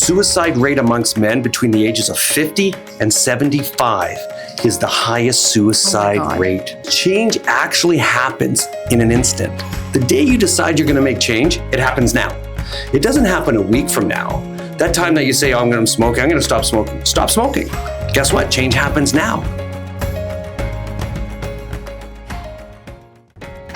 suicide rate amongst men between the ages of 50 and 75 is the highest suicide rate. Change actually happens in an instant. The day you decide you're going to make change, it happens now. It doesn't happen a week from now. That time that you say, oh, I'm going to smoke, I'm going to stop smoking. Stop smoking. Guess what? Change happens now.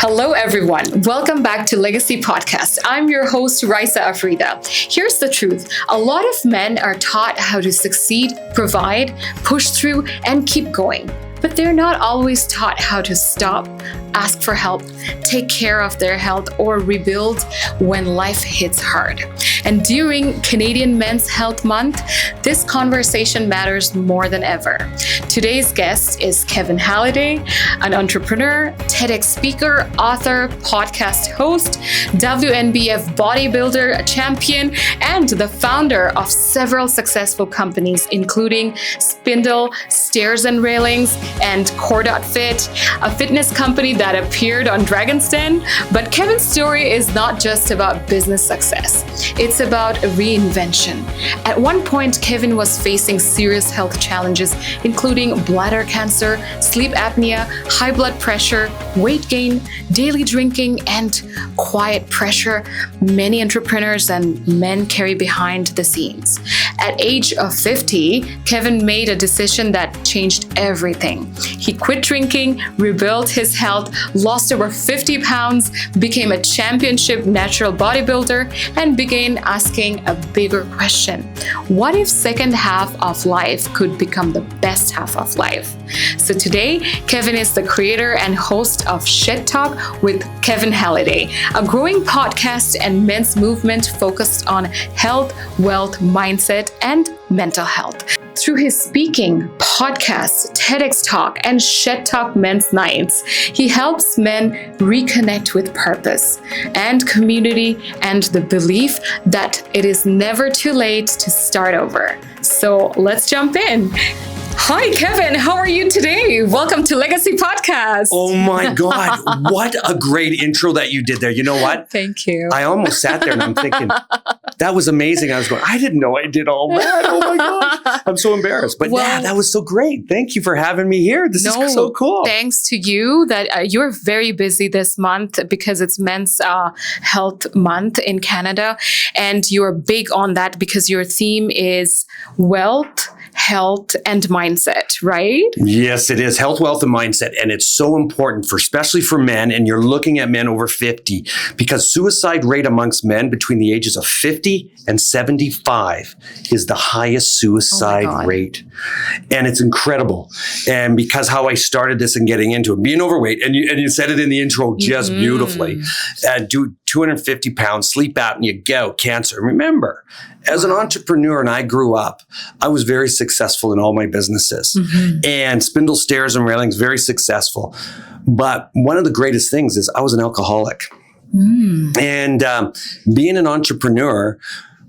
Hello, everyone. Welcome back to Legacy Podcast. I'm your host, Raisa Afrida. Here's the truth. A lot of men are taught how to succeed, provide, push through, and keep going. But they're not always taught how to stop, ask for help, take care of their health, or rebuild when life hits hard. And during Canadian Men's Health Month, this conversation matters more than ever. Today's guest is Kevin Halliday, an entrepreneur, TEDx speaker, author, podcast host, WNBF bodybuilder, a champion, and the founder of several successful companies, including Spindle, Stairs and Railings, and Core.Fit, a fitness company that appeared on Dragon's Den. But Kevin's story is not just about business success. It's about reinvention. At one point, Kevin was facing serious health challenges, including bladder cancer, sleep apnea, high blood pressure, weight gain, daily drinking, and quiet pressure many entrepreneurs and men carry behind the scenes. At age of 50, Kevin made a decision that changed everything. He quit drinking, rebuilt his health, lost over 50 pounds, became a championship natural bodybuilder, and began asking a bigger question. What if second half of life could become the best half of life? So today, Kevin is the creator and host of Shed Talk with Kevin Halliday, a growing podcast and men's movement focused on health, wealth, mindset, and mental health. Through his speaking, podcasts, TEDx Talk, and Shed Talk Men's Nights, he helps men reconnect with purpose and community and the belief that it is never too late to start over. So let's jump in. Hi, Kevin. How are you today? Welcome to Legacy Podcast. Oh my God. What a great intro that you did there. You know what? Thank you. I almost sat there and I'm thinking, that was amazing. I was going, I didn't know I did all that. Oh my gosh. I'm so embarrassed. But yeah, that was so great. Thank you for having me here. This is so cool. Thanks to you that you're very busy this month because it's Men's Health Month in Canada. And you're big on that because your theme is wealth, health, and mindset, right? Yes, it is. Health, wealth, and mindset. And it's so important especially for men. And you're looking at men over 50 because suicide rate amongst men between the ages of 50 and 75 is the highest suicide rate. And it's incredible. And because how I started this and getting into it, being overweight, and you said it in the intro just beautifully, 250 pounds, sleep apnea, gout, cancer. Remember, as an entrepreneur, and I grew up, I was very successful in all my businesses. And Spindle, Stairs and Railings, very successful. But one of the greatest things is I was an alcoholic. And being an entrepeur,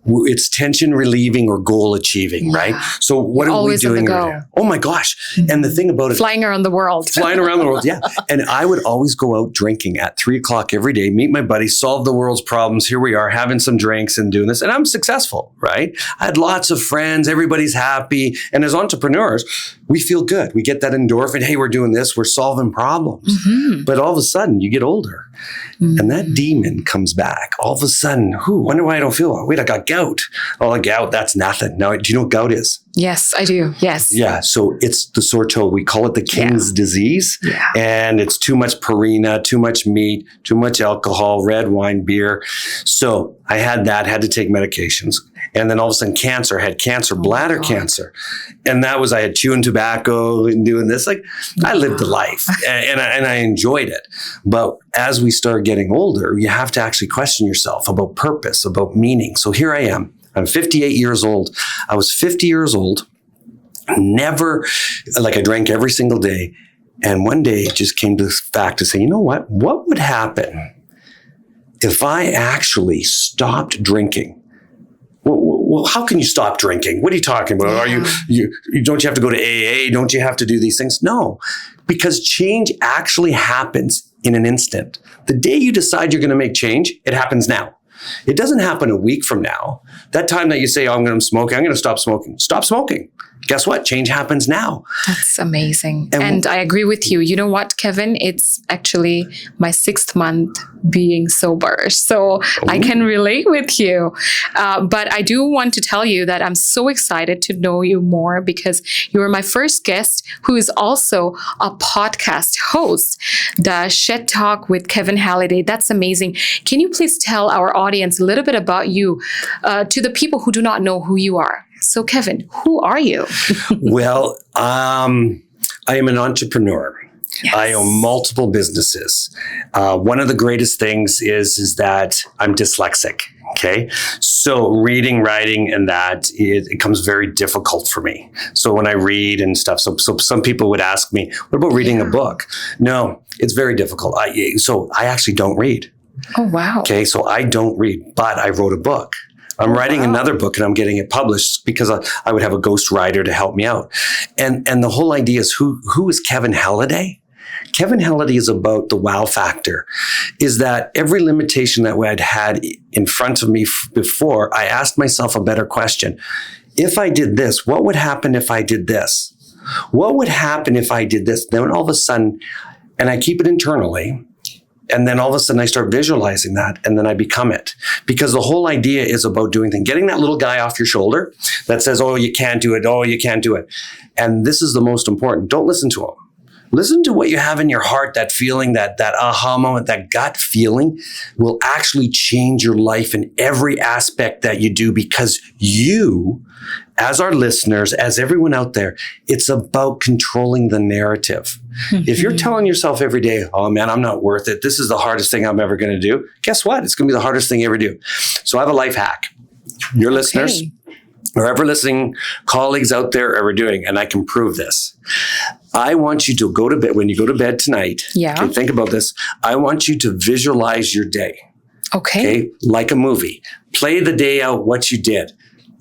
it's tension relieving or goal achieving, right? So what are we doing over there? Oh my gosh. And the thing about it. Flying around the world. Flying around the world, yeah. And I would always go out drinking at 3:00 every day, meet my buddies, solve the world's problems. Here we are having some drinks and doing this. And I'm successful, right? I had lots of friends. Everybody's happy. And as entrepreneurs, we feel good. We get that endorphin. Hey, we're doing this. We're solving problems. But all of a sudden, you get older. And that demon comes back. All of a sudden, wonder why I don't feel well. Wait, I got gout. Oh, gout, that's nothing. Now, do you know what gout is? Yes, I do. Yes. Yeah. So it's the sore toe. We call it the king's disease. And it's too much farina, too much meat, too much alcohol, red wine, beer. So I had to take medications. And then all of a sudden cancer, bladder cancer. And that was, I had chewing tobacco and doing this. Like I lived a life and I enjoyed it. But as we start getting older, you have to actually question yourself about purpose, about meaning. So here I am. I'm 58 years old. I was 50 years old. Never, I drank every single day. And one day it just came to the fact to say, you know what? What would happen if I actually stopped drinking? Well, how can you stop drinking? What are you talking about? Are you don't you have to go to AA? Don't you have to do these things? No, because change actually happens in an instant. The day you decide you're going to make change, it happens now. It doesn't happen a week from now. That time that you say, oh, I'm going to smoke, I'm going to stop smoking. Stop smoking. Guess what? Change happens now. That's amazing. And I agree with you. You know what, Kevin? It's actually my 6th month being sober. So I can relate with you. But I do want to tell you that I'm so excited to know you more because you were my first guest who is also a podcast host, the Shed Talk with Kevin Halliday. That's amazing. Can you please tell our audience a little bit about you to the people who do not know who you are? So, Kevin, who are you? Well, I am an entrepreneur. Yes. I own multiple businesses. One of the greatest things is that I'm dyslexic. Okay. So reading, writing, and that it becomes very difficult for me. So when I read and stuff, so some people would ask me, what about reading a book? No, it's very difficult. So I actually don't read. Oh, wow. Okay. So I don't read, but I wrote a book. I'm writing another book and I'm getting it published because I would have a ghostwriter to help me out. And the whole idea is who is Kevin Halliday? Kevin Halliday is about the wow factor, is that every limitation that I'd had in front of me before, I asked myself a better question. If I did this, what would happen if I did this? What would happen if I did this? Then all of a sudden, and I keep it internally, and then all of a sudden I start visualizing that and then I become it. Because the whole idea is about doing things, getting that little guy off your shoulder that says, oh, you can't do it. Oh, you can't do it. And this is the most important. Don't listen to him. Listen to what you have in your heart, that feeling, that aha moment, that gut feeling will actually change your life in every aspect that you do, because you, as our listeners, as everyone out there, it's about controlling the narrative. If you're telling yourself every day, oh man, I'm not worth it. This is the hardest thing I'm ever going to do. Guess what? It's going to be the hardest thing you ever do. So I have a life hack. Your listeners, or ever listening colleagues out there ever doing, and I can prove this. I want you to go to bed, when you go to bed tonight, okay, think about this. I want you to visualize your day. Okay. Like a movie. Play the day out, what you did.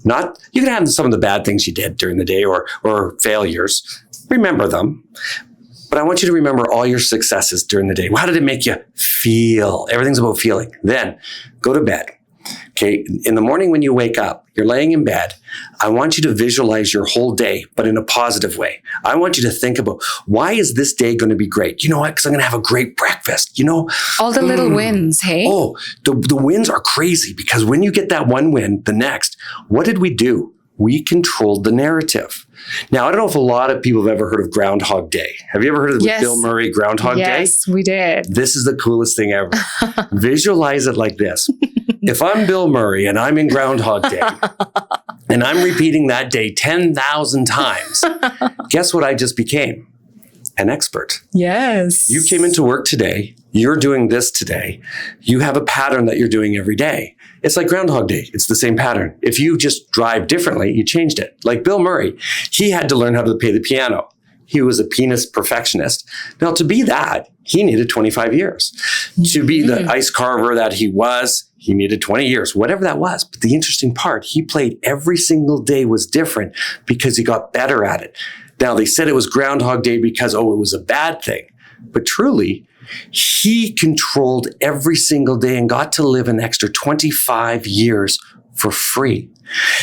Not, you can have some of the bad things you did during the day or failures. Remember them. But I want you to remember all your successes during the day. How did it make you feel? Everything's about feeling. Then go to bed. Okay. In the morning when you wake up, you're laying in bed. I want you to visualize your whole day, but in a positive way. I want you to think about, why is this day going to be great? You know what? Because I'm going to have a great breakfast. You know, all the little wins. Hey. Oh, the wins are crazy, because when you get that one win, the next, what did we do? We controlled the narrative. Now, I don't know if a lot of people have ever heard of Groundhog Day. Have you ever heard of Bill Murray, Groundhog Day? Yes, we did. This is the coolest thing ever. Visualize it like this. If I'm Bill Murray and I'm in Groundhog Day and I'm repeating that day 10,000 times, guess what I just became? An expert. Yes. You came into work today. You're doing this today. You have a pattern that you're doing every day. It's like Groundhog Day. It's the same pattern. If you just drive differently, you changed it. Like Bill Murray, he had to learn how to play the piano. He was a pianist perfectionist. Now, to be that, he needed 25 years. To be the ice carver that he was, he needed 20 years, whatever that was. But the interesting part, he played every single day was different because he got better at it. Now, they said it was Groundhog Day because, it was a bad thing. But truly, he controlled every single day and got to live an extra 25 years for free.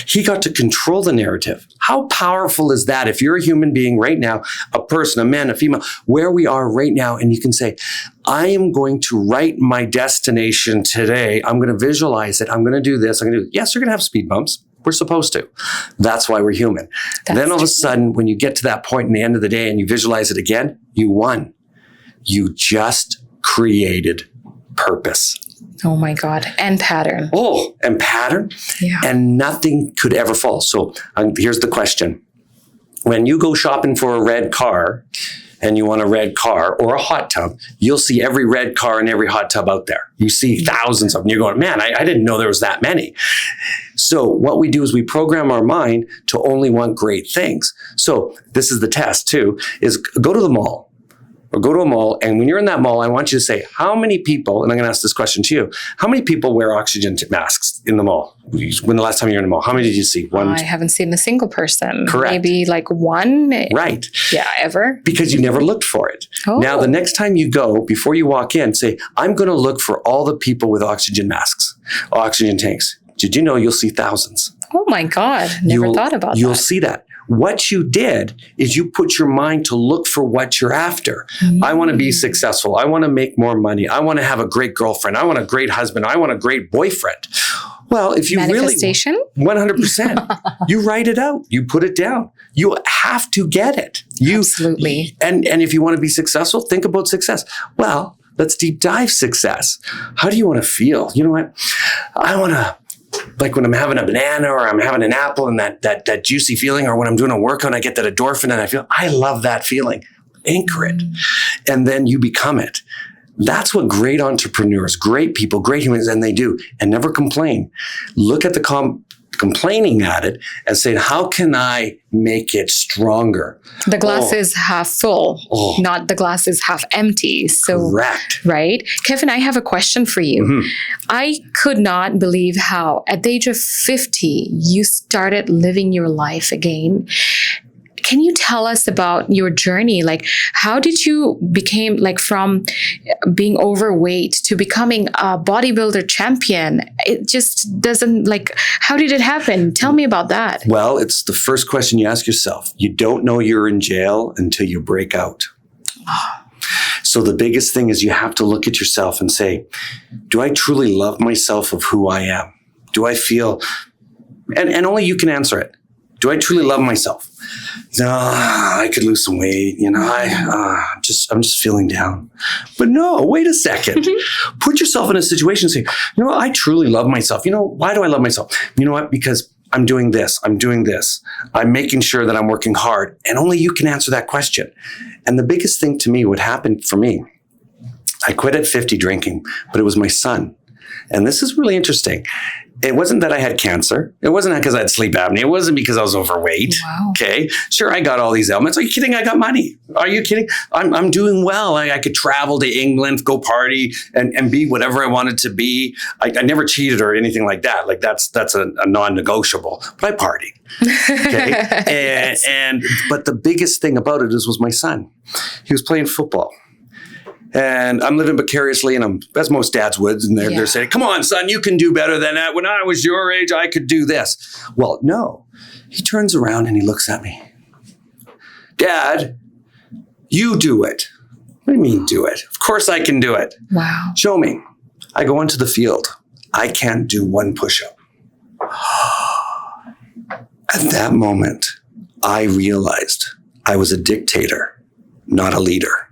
He got to control the narrative. How powerful is that? If you're a human being right now, a person, a man, a female, where we are right now, and you can say, I am going to write my destination today. I'm going to visualize it. I'm going to do this. I'm going to do it. Yes, you're going to have speed bumps. We're supposed to. That's why we're human. Then all of a sudden, when you get to that point in the end of the day and you visualize it again, you won. You just created purpose. Oh my God. And pattern. Oh, and pattern. Yeah. And nothing could ever fall. So here's the question. When you go shopping for a red car and you want a red car or a hot tub, you'll see every red car and every hot tub out there. You see thousands of them. You're going, man, I didn't know there was that many. So what we do is we program our mind to only want great things. So this is the test too, is go to the mall. Or go to a mall, and when you're in that mall, I want you to say, how many people, and I'm going to ask this question to you, how many people wear oxygen masks in the mall? When the last time you were in the mall, how many did you see? One? I haven't seen a single person. Correct. Maybe like one. Right. Yeah, ever. Because you never looked for it. Oh. Now, the next time you go, before you walk in, say, I'm going to look for all the people with oxygen masks. Oxygen tanks. Did you know you'll see thousands? Oh my God. Never thought about that. You'll see that. What you did is you put your mind to look for what you're after. I want to be successful. I want to make more money. I want to have a great girlfriend. I want a great husband. I want a great boyfriend. Well, if you Manifestation? really 100%, you write it out. You put it down. You have to get it. Absolutely. And if you want to be successful, think about success. Well, let's deep dive success. How do you want to feel? You know what? I want to, like when I'm having a banana or I'm having an apple and that juicy feeling, or when I'm doing a workout and I get that endorphin and I love that feeling. Anchor it. And then you become it. That's what great entrepreneurs, great people, great humans, and they do, and never complain. Look at the complaining at it and saying, how can I make it stronger? The glass is half full, not the glass is half empty. So, correct. Right? Kevin, I have a question for you. I could not believe how at the age of 50, you started living your life again. Can you tell us about your journey? Like, how did you become, like, from being overweight to becoming a bodybuilder champion? It just doesn't, like, how did it happen? Tell me about that. Well, it's the first question you ask yourself. You don't know you're in jail until you break out. So the biggest thing is you have to look at yourself and say, do I truly love myself of who I am? Do I feel, and only you can answer it. Do I truly love myself? No, I could lose some weight. You know, I'm just feeling down. But no, wait a second. Put yourself in a situation and say, you know, I truly love myself. You know, why do I love myself? You know what? Because I'm doing this. I'm doing this. I'm making sure that I'm working hard. And only you can answer that question. And the biggest thing to me, what happened for me, I quit at 50 drinking, but it was my son. And this is really interesting. It wasn't that I had cancer. It wasn't because I had sleep apnea. It wasn't because I was overweight. Wow. Okay. Sure, I got all these ailments. Are you kidding? I got money. Are you kidding? I'm doing well. I could travel to England, go party, and be whatever I wanted to be. I never cheated or anything like that. Like that's a non-negotiable. But I party. Okay. But the biggest thing about it was my son. He was playing football. And I'm living vicariously, and I'm, as most dads would, and they're saying, come on, son, you can do better than that. When I was your age, I could do this. Well, no. He turns around and he looks at me. Dad, you do it. What do you mean do it? Of course I can do it. Wow. Show me. I go onto the field. I can't do one push-up. At that moment, I realized I was a dictator, not a leader.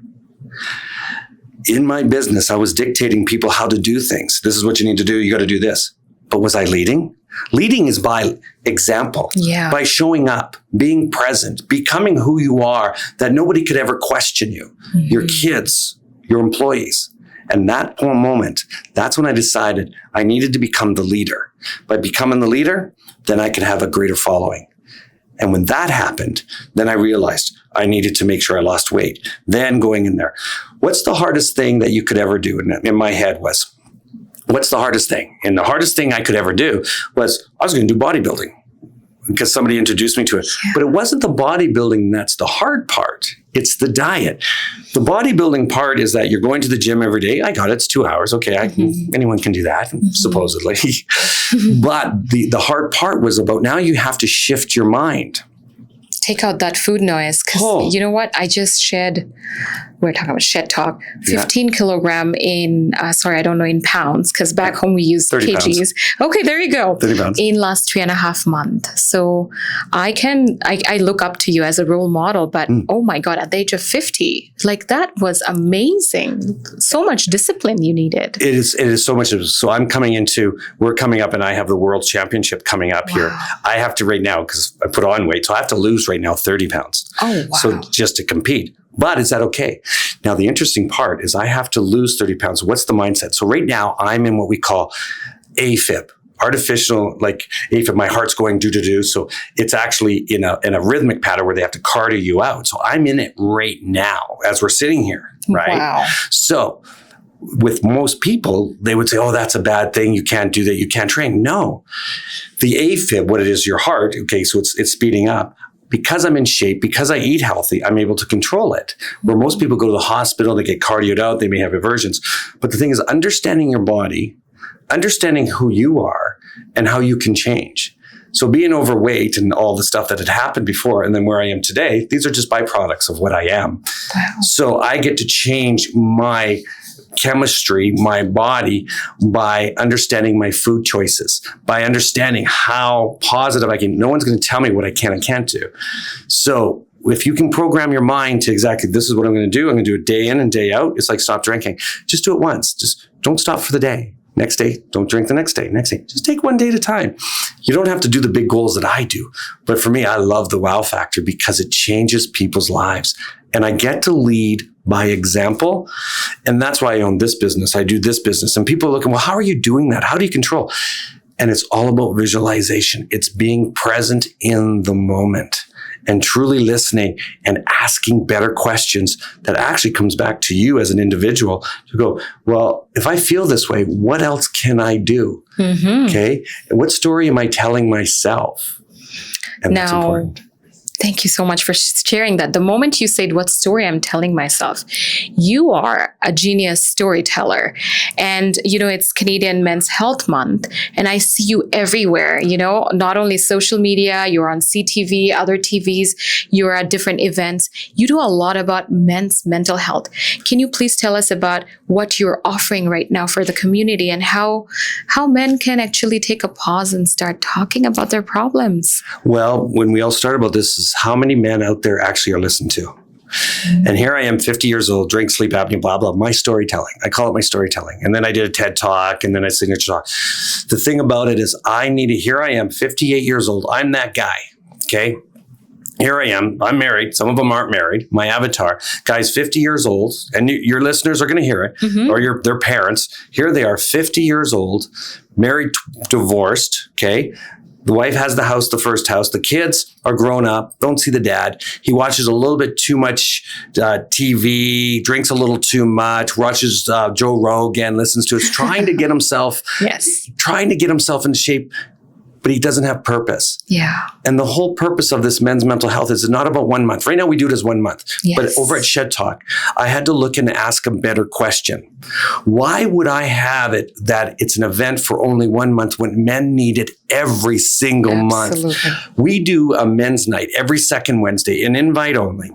In my business, I was dictating people how to do things. This is what you need to do. You got to do this. But was I leading? Leading is by example, by showing up, being present, becoming who you are, that nobody could ever question you, your kids, your employees. And that moment, that's when I decided I needed to become the leader. By becoming the leader, then I could have a greater following. And when that happened, then I realized I needed to make sure I lost weight. Then going in there, what's the hardest thing that you could ever do? And in my head was, what's the hardest thing? And the hardest thing I could ever do was I was going to do bodybuilding because somebody introduced me to it. But it wasn't the bodybuilding that's the hard part. It's the diet. The bodybuilding part is that you're going to the gym every day. I got it. It's 2 hours. Okay. Anyone can do that, supposedly. But the hard part was about now you have to shift your mind. Take out that food noise. Because you know what? I just we're talking about shed talk, 15 kilogram in, I don't know in pounds, because back home we use kgs. Pounds. Okay, there you go. 30 pounds. In last 3.5 months. So I look up to you as a role model, but oh my God, at the age of 50, like that was amazing. So much discipline you needed. It is so much. So we're coming up and I have the world championship coming up here. I have to right now, because I put on weight, so I have to lose right now 30 pounds. Oh, wow. So just to compete. But is that okay? Now, the interesting part is I have to lose 30 pounds. What's the mindset? So right now I'm in what we call AFib, artificial, like AFib, my heart's going do. So it's actually in a rhythmic pattern where they have to cardio you out. So I'm in it right now as we're sitting here, right? Wow. So with most people, they would say, oh, that's a bad thing. You can't do that. You can't train. No. The AFib, what it is, your heart, okay, so it's speeding up. Because I'm in shape, because I eat healthy, I'm able to control it. Where most people go to the hospital, they get cardioed out, they may have aversions. But the thing is, understanding your body, understanding who you are and how you can change. So being overweight and all the stuff that had happened before and then where I am today, these are just byproducts of what I am. Wow. So I get to change my chemistry, my body, by understanding my food choices, by understanding how positive I can. No one's going to tell me what I can and can't do. So if you can program your mind to exactly, this is what I'm going to do. I'm going to do it day in and day out. It's like stop drinking. Just do it once. Just don't stop for the day. Next day, don't drink the next day. Next day, just take one day at a time. You don't have to do the big goals that I do. But for me, I love the wow factor because it changes people's lives. And I get to lead by example. And that's why I own this business. I do this business. And people are looking, well, how are you doing that? How do you control? And it's all about visualization. It's being present in the moment and truly listening and asking better questions that actually comes back to you as an individual to go, well, if I feel this way, what else can I do? Mm-hmm. Okay. And what story am I telling myself? And that's important. Thank you so much for sharing that. The moment you said what story I'm telling myself, you are a genius storyteller. And, it's Canadian Men's Health Month. And I see you everywhere, not only social media, you're on CTV, other TVs, you're at different events. You do a lot about men's mental health. Can you please tell us about what you're offering right now for the community and how men can actually take a pause and start talking about their problems? Well, when we all started about this, is how many men out there actually are listened to. Mm-hmm. And here I am, 50 years old, drink, sleep apnea, blah, blah, my storytelling. I call it my storytelling. And then I did a TED Talk and then a signature talk. The thing about it is here I am, 58 years old. I'm that guy, okay? Here I am. I'm married. Some of them aren't married. My avatar, guys, 50 years old, and your listeners are going to hear it, mm-hmm. or their parents. Here they are, 50 years old, married, divorced, okay? The wife has the house, the first house. The kids are grown up, don't see the dad. He watches a little bit too much TV, drinks a little too much, watches Joe Rogan, listens to us, trying to get himself, trying to get himself into shape, but he doesn't have purpose. Yeah. And the whole purpose of this men's mental health is not about 1 month. Right now we do it as 1 month. Yes. But over at Shed Talk, I had to look and ask a better question. Why would I have it that it's an event for only 1 month when men need it every single month? We do a men's night every second Wednesday, an invite only.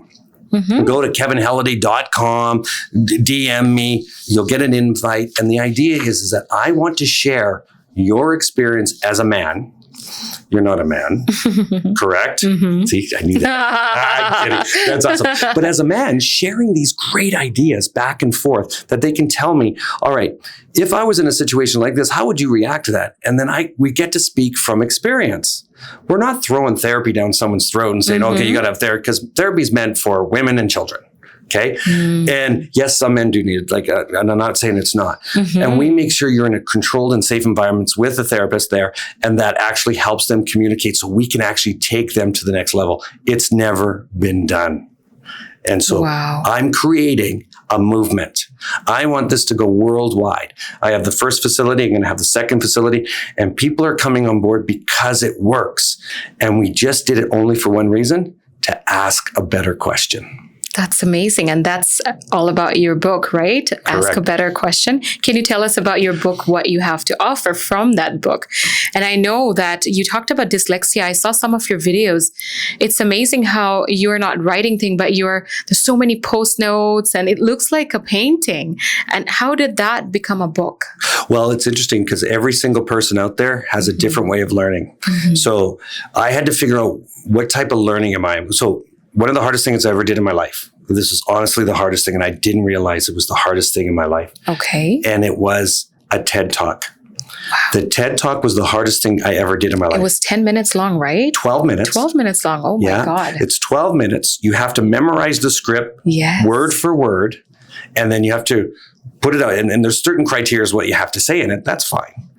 Mm-hmm. Go to kevinhalliday.com, DM me, you'll get an invite. And the idea is that I want to share your experience as a man. You're not a man, correct? Mm-hmm. See, I knew that. I'm kidding. That's awesome. But as a man, sharing these great ideas back and forth that they can tell me, all right, if I was in a situation like this, how would you react to that? And then we get to speak from experience. We're not throwing therapy down someone's throat and saying, mm-hmm. okay, you got to have therapy, because therapy is meant for women and children. Okay. Mm. And yes, some men do need it. And I'm not saying it's not. Mm-hmm. And we make sure you're in a controlled and safe environments with a therapist there. And that actually helps them communicate so we can actually take them to the next level. It's never been done. And so I'm creating a movement. I want this to go worldwide. I have the first facility. I'm going to have the second facility. And people are coming on board because it works. And we just did it only for one reason, to ask a better question. That's amazing. And that's all about your book, right? Correct. Ask a Better Question. Can you tell us about your book, what you have to offer from that book? And I know that you talked about dyslexia. I saw some of your videos. It's amazing how you're not writing things, but there's so many post notes and it looks like a painting. And how did that become a book? Well, it's interesting because every single person out there has a different way of learning. Mm-hmm. So I had to figure out what type of learning am I? So one of the hardest things I ever did in my life. This is honestly the hardest thing, and I didn't realize it was the hardest thing in my life. Okay. And it was a TED Talk. Wow. The TED Talk was the hardest thing I ever did in my life. It was 10 minutes long, right? 12 minutes. 12 minutes long. Oh my God. It's 12 minutes. You have to memorize the script word for word, and then you have to put it out. And there's certain criteria what you have to say in it. That's fine.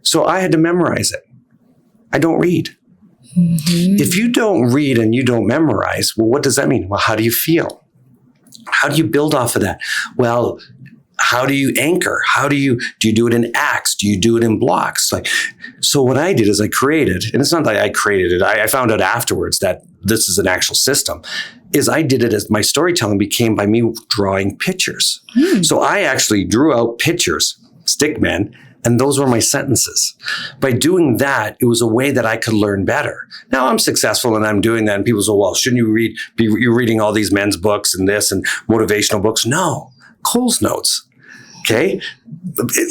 So I had to memorize it. I don't read. Mm-hmm. If you don't read and you don't memorize, well, what does that mean? Well, how do you feel? How do you build off of that? Well, how do you anchor? Do you do it in acts? Do you do it in blocks? So what I did is I created, and it's not that I created it. I found out afterwards that this is an actual system, is I did it as my storytelling became by me drawing pictures. Mm. So I actually drew out pictures, stick men, And those were my sentences. By doing that, it was a way that I could learn better. Now I'm successful and I'm doing that. And people say, well, shouldn't you you're reading all these men's books and this and motivational books? No, Cole's notes. Okay.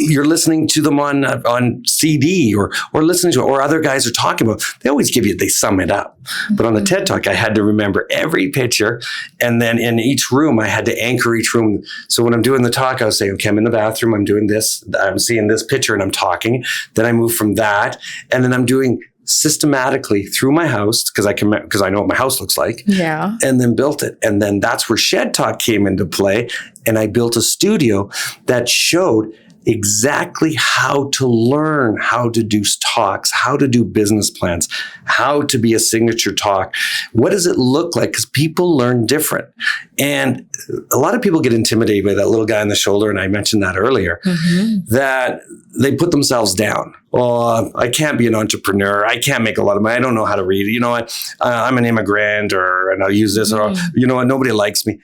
You're listening to them on CD or listening to, or other guys are talking about, they always they sum it up. But on the TED Talk, I had to remember every picture. And then in each room, I had to anchor each room. So when I'm doing the talk, I was saying, okay, I'm in the bathroom, I'm doing this, I'm seeing this picture and I'm talking. Then I move from that. And then I'm doing systematically through my house because I know what my house looks like. Yeah. And then built it. And then that's where Shed Talk came into play. And I built a studio that showed exactly how to learn how to do talks, how to do business plans, how to be a signature talk. What does it look like? Because people learn different. And a lot of people get intimidated by that little guy on the shoulder. And I mentioned that earlier, that they put themselves down. Oh, I can't be an entrepreneur. I can't make a lot of money. I don't know how to read. You know what? I'm an immigrant and I'll use this or, you know what? Nobody likes me.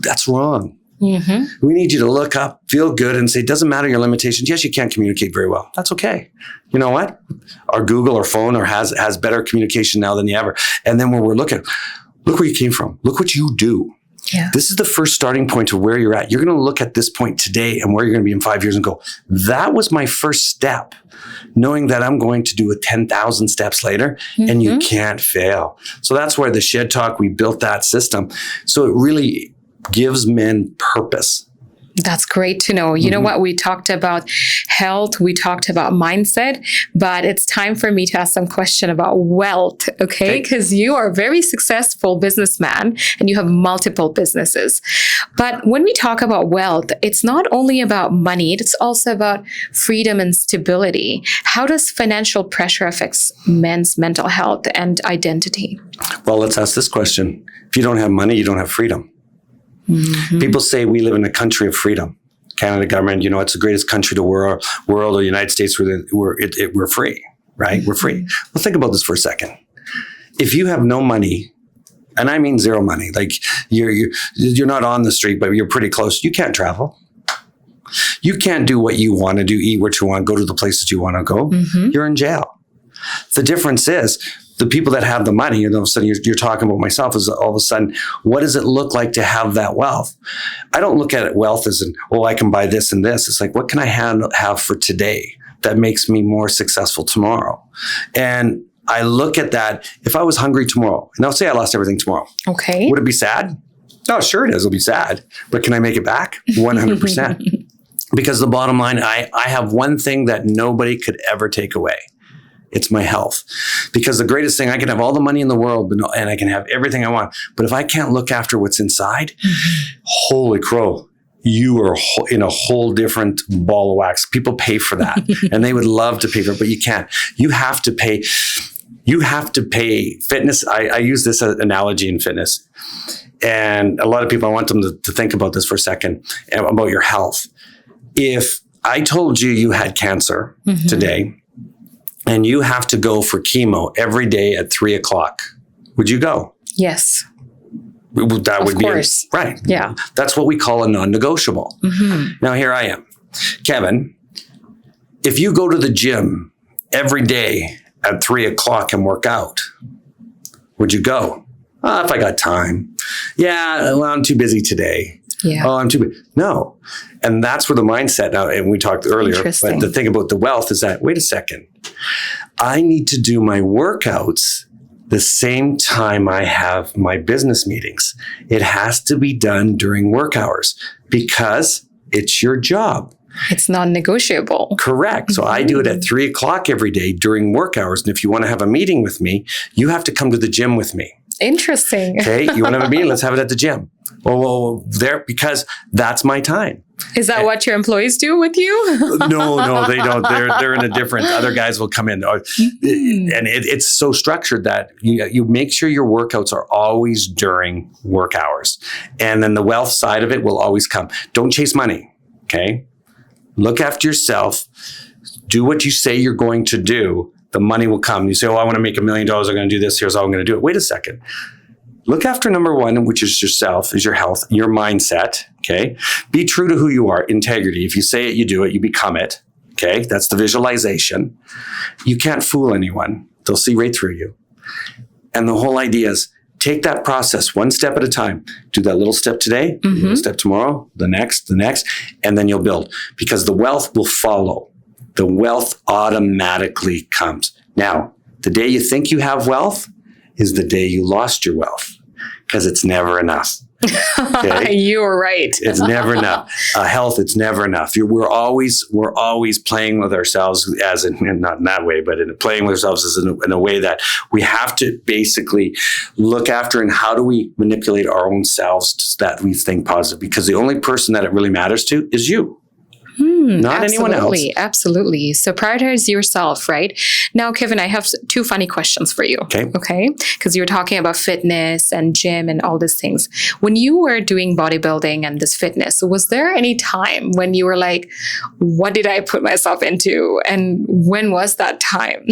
That's wrong. We need you to look up, feel good, and say, it doesn't matter your limitations. Yes, you can't communicate very well. That's okay. You know what? Our Google or phone has better communication now than you ever. And then when we're looking, look where you came from. Look what you do. Yeah. This is the first starting point to where you're at. You're going to look at this point today and where you're going to be in 5 years and go, that was my first step, knowing that I'm going to do it 10,000 steps later and you can't fail. So that's where the Shed Talk, we built that system. So it really gives men purpose. That's great to know. You know what? We talked about health. We talked about mindset, but it's time for me to ask some question about wealth. Okay. Because you are a very successful businessman and you have multiple businesses. But when we talk about wealth, it's not only about money, it's also about freedom and stability. How does financial pressure affect men's mental health and identity? Well, let's ask this question. If you don't have money, you don't have freedom. People say we live in a country of freedom. Canada government, you know, it's the greatest country in the world, or the United States, we're free, right? We're free. Well, think about this for a second. If you have no money, and I mean zero money, like you're not on the street, but you're pretty close, you can't travel. You can't do what you want to do, eat what you want, go to the places you want to go. You're in jail. The difference is, the people that have the money, and all of a sudden you're talking about myself, is all of a sudden, what does it look like to have that wealth? I don't look at it wealth as I can buy this and this. It's like, what can I have for today that makes me more successful tomorrow? And I look at that, if I was hungry tomorrow, and I'll say I lost everything tomorrow. Okay. Would it be sad? Oh, sure it is. It'll be sad. But can I make it back? 100%. Because the bottom line, I have one thing that nobody could ever take away. It's my health. Because the greatest thing, I can have all the money in the world and I can have everything I want. But if I can't look after what's inside, holy crow, you are in a whole different ball of wax. People pay for that and they would love to pay for it, but you can't. You have to pay. You have to pay fitness. I use this analogy in fitness. And a lot of people, I want them to think about this for a second, about your health. If I told you had cancer today, and you have to go for chemo every day at 3:00, would you go? Yes. That would be right. Yeah. That's what we call a non-negotiable. Now here I am, Kevin. If you go to the gym every day at 3:00 and work out, would you go? If I got time. Yeah. Well, I'm too busy today. Yeah. Oh, I'm too busy. No. And that's where the mindset now, and we talked earlier, but the thing about the wealth is that, wait a second, I need to do my workouts the same time I have my business meetings. It has to be done during work hours because it's your job. It's non-negotiable. Correct. So I do it at 3:00 every day during work hours. And if you want to have a meeting with me, you have to come to the gym with me. Interesting. Okay. You want to have a meeting? Let's have it at the gym. Well, because that's my time. Is that what your employees do with you? No, they don't. They're in a different, other guys will come in. And it's so structured that you make sure your workouts are always during work hours. And then the wealth side of it will always come. Don't chase money. Okay. Look after yourself. Do what you say you're going to do. The money will come. You say, I want to make $1 million. I'm going to do this. Here's how I'm going to do it. Wait a second. Look after number one, which is yourself, is your health, your mindset. Okay. Be true to who you are. Integrity. If you say it, you do it, you become it. Okay. That's the visualization. You can't fool anyone. They'll see right through you. And the whole idea is take that process one step at a time. Do that little step today, a little step tomorrow, the next, and then you'll build, because the wealth will follow. The wealth automatically comes. Now, the day you think you have wealth is the day you lost your wealth, because it's never enough. Okay? You're right. It's never enough. Health, it's never enough. We're always playing with ourselves, as in, not in that way, but in playing with ourselves as in a way that we have to basically look after, and how do we manipulate our own selves so that we think positive, because the only person that it really matters to is you. Not anyone else. Absolutely. So prioritize yourself, right? Now, Kevin, I have two funny questions for you. Okay. Because you were talking about fitness and gym and all these things. When you were doing bodybuilding and this fitness, was there any time when you were like, what did I put myself into? And when was that time?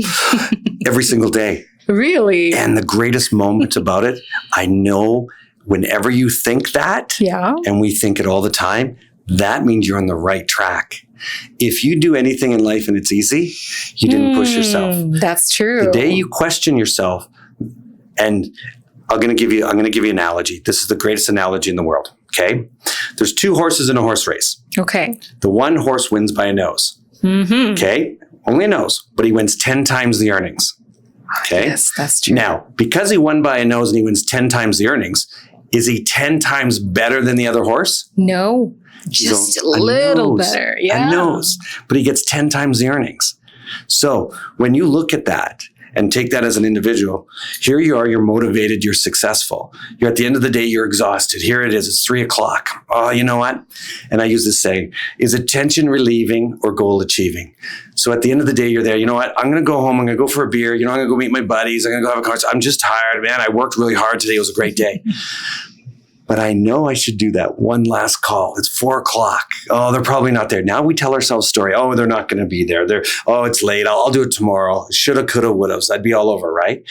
Every single day. Really? And the greatest moment about it, I know whenever you think that, and we think it all the time, that means you're on the right track. If you do anything in life and it's easy, you didn't push yourself. That's true. The day you question yourself, and I'm going to give you an analogy. This is the greatest analogy in the world. Okay. There's two horses in a horse race. Okay. The one horse wins by a nose. Okay. Only a nose, but he wins 10 times the earnings. Okay. Yes, that's true. Now, because he won by a nose and he wins 10 times the earnings, is he 10 times better than the other horse? No. Just a little better. Yeah. A nose. But he gets 10 times the earnings. So when you look at that and take that as an individual, here you are, you're motivated, you're successful. You're at the end of the day, you're exhausted. Here it is, it's 3:00. Oh, you know what? And I use this saying, is it tension relieving or goal achieving? So at the end of the day, you're there. You know what? I'm going to go home. I'm going to go for a beer. I'm going to go meet my buddies. I'm going to go have a concert. I'm just tired, man. I worked really hard today. It was a great day. But I know I should do that one last call. It's 4:00. Oh, they're probably not there. Now we tell ourselves a story. Oh, they're not going to be there. It's late. I'll do it tomorrow. Shoulda, coulda, woulda. I'd be all over, right?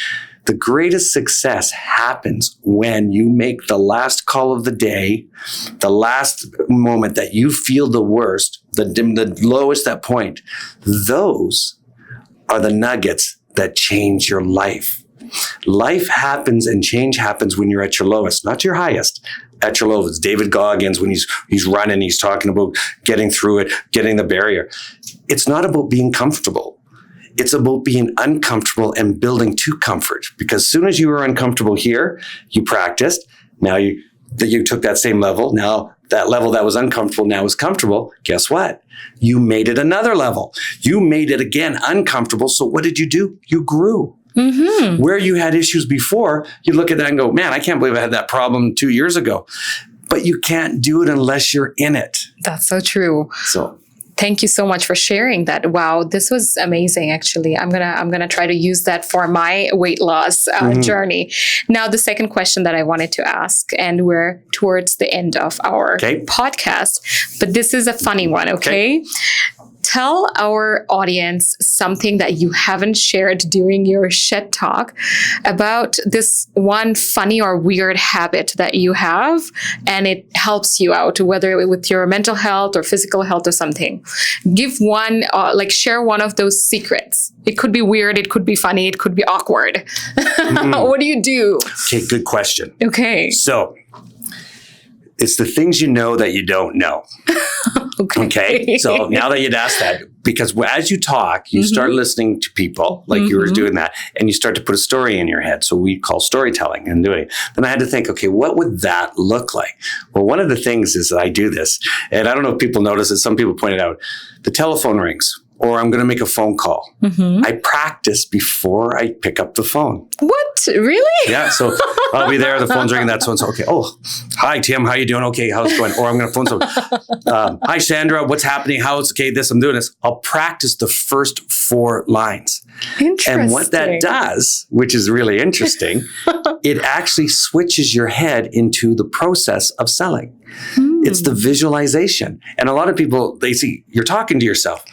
The greatest success happens when you make the last call of the day, the last moment that you feel the worst, the lowest at point. Those are the nuggets that change your life. Life happens and change happens when you're at your lowest, not your highest. At your lowest. David Goggins, when he's running, he's talking about getting through it, getting the barrier. It's not about being comfortable. It's about being uncomfortable and building to comfort. Because as soon as you were uncomfortable here, you practiced. Now you took that same level. Now that level that was uncomfortable now is comfortable. Guess what? You made it another level. You made it again uncomfortable. So what did you do? You grew. Mm-hmm. Where you had issues before, you look at that and go, man, I can't believe I had that problem 2 years ago. But you can't do it unless you're in it. That's so true. So thank you so much for sharing that. Wow, this was amazing. Actually, I'm gonna try to use that for my weight loss journey. Now, the second question that I wanted to ask, and we're towards the end of our podcast, but this is a funny one. Okay. Tell our audience something that you haven't shared during your shed talk about this one funny or weird habit that you have, and it helps you out, whether with your mental health or physical health or something. Give one, share one of those secrets. It could be weird, it could be funny, it could be awkward. What do you do? Okay, good question. Okay. So it's the things you know that you don't know. Okay. So now that you'd asked that, because as you talk, you start listening to people like you were doing that, and you start to put a story in your head. So we call storytelling and doing it. Then I had to think, okay, what would that look like? Well, one of the things is that I do this, and I don't know if people notice it. Some people pointed out the telephone rings, or I'm going to make a phone call. I practice before I pick up the phone. What? Really? Yeah. So I'll be there. The phone's ringing. That so-and-so. Okay. Oh, hi, Tim. How you doing? Okay. How's it going? Or I'm going to phone someone. Hi, Sandra. What's happening? How's okay? I'm doing this. I'll practice the first 4 lines. Interesting. And what that does, which is really interesting, it actually switches your head into the process of selling. It's the visualization. And a lot of people, they see you're talking to yourself.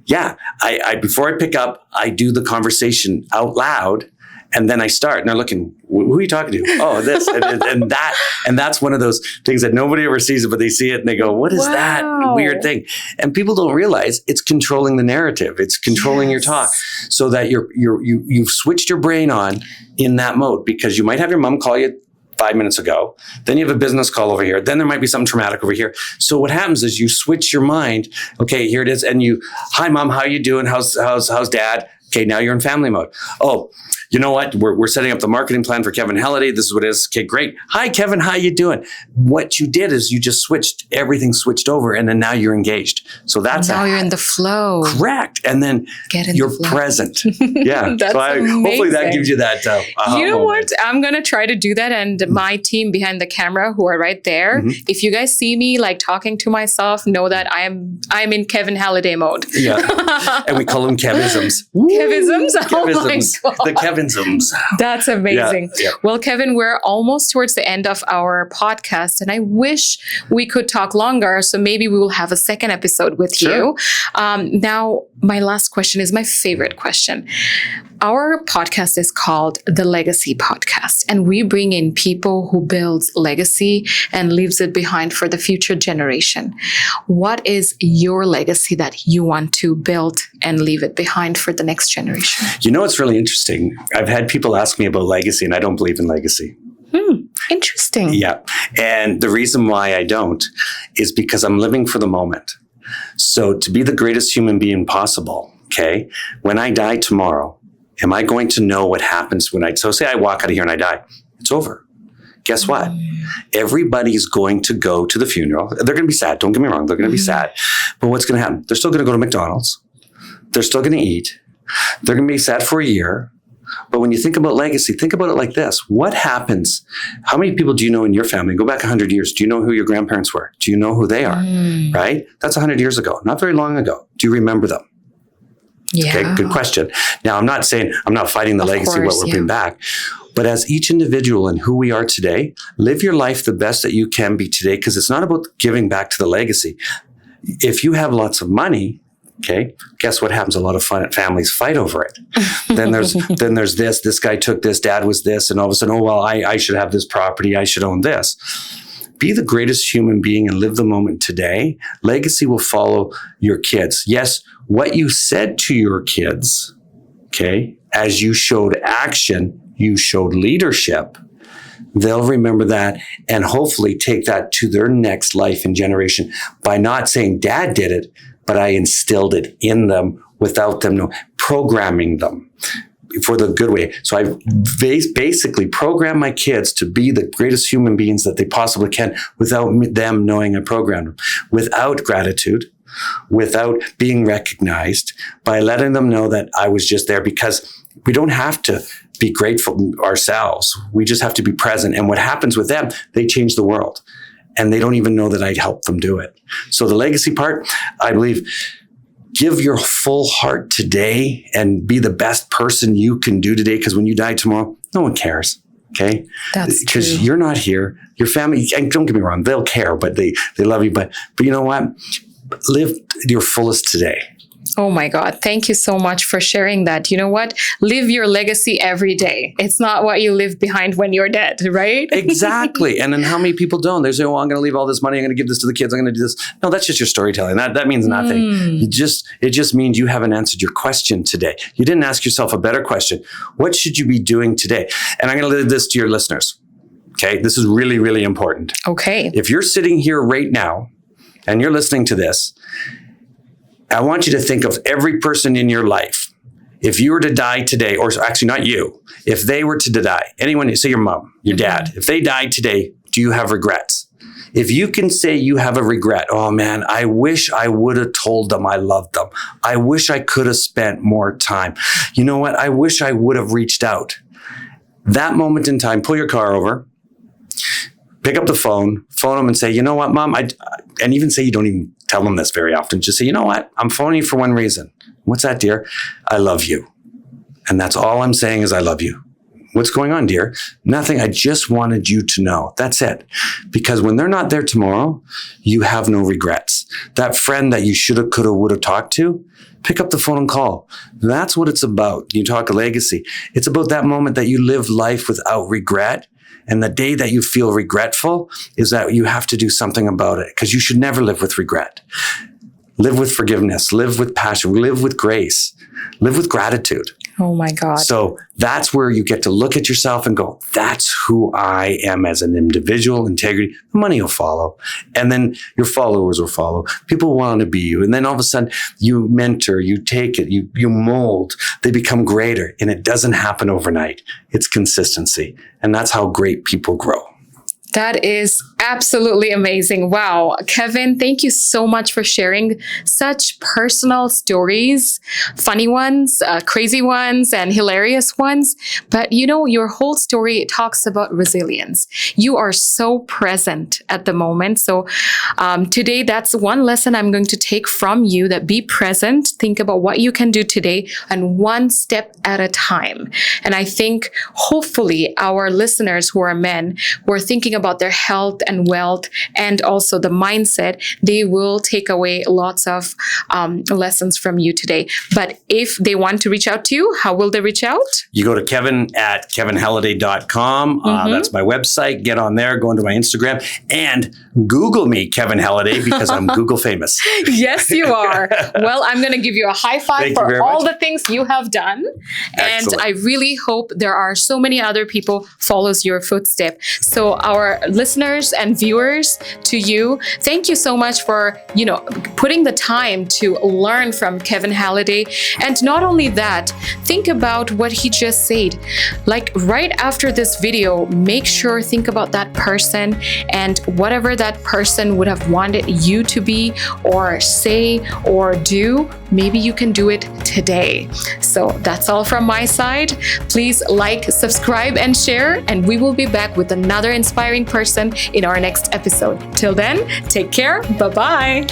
Yeah. I before I pick up, I do the conversation out loud. And then I start and they're looking, who are you talking to? Oh, this and that's one of those things that nobody ever sees it, but they see it and they go, what is that weird thing? And people don't realize it's controlling the narrative. It's controlling your talk so that you've switched your brain on in that mode, because you might have your mom call you 5 minutes ago. Then you have a business call over here. Then there might be something traumatic over here. So what happens is you switch your mind. Okay, here it is. And hi mom, how you doing? How's dad? Okay, now you're in family mode. Oh, you know what? We're setting up the marketing plan for Kevin Halliday. This is what it is. Okay, great. Hi, Kevin. How you doing? What you did is you just everything switched over, and then now you're engaged. So that's now you're in the flow. Correct. And then you're present. Yeah. That's so amazing. Hopefully that gives you that. You know what? I'm going to try to do that. And my team behind the camera who are right there, if you guys see me like talking to myself, know that I'm in Kevin Halliday mode. Yeah. And we call them Kevisms. Kevisms? Oh my God. The Kevisms. That's amazing. Yeah. Well, Kevin, we're almost towards the end of our podcast, and I wish we could talk longer. So maybe we will have a second episode with you. Now, my last question is my favorite question. Our podcast is called the Legacy Podcast, and we bring in people who builds legacy and leaves it behind for the future generation. What is your legacy that you want to build and leave it behind for the next generation? You know, it's really interesting. I've had people ask me about legacy, and I don't believe in legacy. Interesting. Yeah. And the reason why I don't is because I'm living for the moment. So to be the greatest human being possible, okay, when I die tomorrow, am I going to know what happens so say I walk out of here and I die, it's over. Guess what? Everybody's going to go to the funeral. They're going to be sad. Don't get me wrong. They're going to be sad. But what's going to happen? They're still going to go to McDonald's. They're still going to eat. They're going to be sad for a year. But when you think about legacy, think about it like this. What happens? How many people do you know in your family? Go back 100 years. Do you know who your grandparents were? Do you know who they are? Right? That's 100 years ago. Not very long ago. Do you remember them? Yeah. Okay, good question. Now, I'm not fighting the legacy, what we're bringing back. But as each individual and who we are today, live your life the best that you can be today, because it's not about giving back to the legacy. If you have lots of money, okay, guess what happens? A lot of families fight over it. Then there's this guy took this, dad was this, and all of a sudden, oh, well, I should have this property. I should own this. Be the greatest human being and live the moment today. Legacy will follow your kids. Yes, what you said to your kids, okay, as you showed action, you showed leadership. They'll remember that and hopefully take that to their next life and generation by not saying dad did it, but I instilled it in them without them programming them for the good way. So I basically program my kids to be the greatest human beings that they possibly can without them knowing I programmed them, without gratitude, without being recognized, by letting them know that I was just there, because we don't have to be grateful ourselves. We just have to be present. And what happens with them, they change the world. And they don't even know that I helped them do it. So the legacy part, I believe, give your full heart today and be the best person you can do today. Because when you die tomorrow, no one cares. Okay? That's because you're not here. Your family, and don't get me wrong, they'll care, but they love you. But you know what? Live your fullest today. Oh my God. Thank you so much for sharing that. You know what? Live your legacy every day. It's not what you leave behind when you're dead, right? Exactly. And then how many people don't? They say, oh, I'm going to leave all this money. I'm going to give this to the kids. I'm going to do this. No, that's just your storytelling. That means nothing. It just means you haven't answered your question today. You didn't ask yourself a better question. What should you be doing today? And I'm going to leave this to your listeners. Okay. This is really, really important. Okay. If you're sitting here right now and you're listening to this, I want you to think of every person in your life. If you were to die today, or actually not you, if they were to die, anyone, say your mom, your dad, if they died today, do you have regrets? If you can say you have a regret, oh man, I wish I would have told them I loved them. I wish I could have spent more time. You know what? I wish I would have reached out. That moment in time, pull your car over, pick up the phone them and say, you know what, mom, and even say you don't even tell them this very often. Just say, you know what, I'm phoning you for one reason. What's that, dear? I love you. And that's all I'm saying is I love you. what's going on, dear? Nothing. I just wanted you to know. That's it. Because when they're not there tomorrow, you have no regrets. That friend that you should have, could have, would have talked to, pick up the phone and call. That's what it's about. You talk a legacy. It's about that moment that you live life without regret. And the day that you feel regretful is that you have to do something about it, because you should never live with regret. Live with forgiveness, live with passion, live with grace, live with gratitude. Oh my God. So that's where you get to look at yourself and go, that's who I am as an individual, integrity. The money will follow. And then your followers will follow. People want to be you. And then all of a sudden you mentor, you take it, you mold, they become greater. And it doesn't happen overnight. It's consistency. And that's how great people grow. That is absolutely amazing. Wow. Kevin, thank you so much for sharing such personal stories, funny ones, crazy ones, and hilarious ones. But your whole story talks about resilience. You are so present at the moment. So today, that's one lesson I'm going to take from you, that be present, think about what you can do today, and one step at a time. And I think hopefully our listeners who are men, who are thinking about their health and wealth and also the mindset, they will take away lots of lessons from you today. But if they want to reach out to you, how will they reach out? You go to kevin@kevinhalliday.com. That's my website. Get on there, go into my Instagram, and Google me, Kevin Halliday, because I'm Google famous. Yes, you are. Well, I'm going to give you a high five for all the things you have done. Excellent. And I really hope there are so many other people follows your footstep. So our listeners and viewers, to you, thank you so much for, putting the time to learn from Kevin Halliday. And not only that, think about what he just said. Like right after this video, make sure, think about that person and whatever that person would have wanted you to be or say or do, maybe you can do it today. So that's all from my side. Please like, subscribe, and share, and we will be back with another inspiring person in our next episode. Till then, take care. Bye-bye.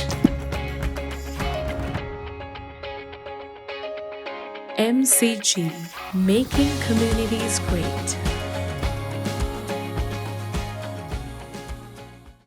MCG, making communities great.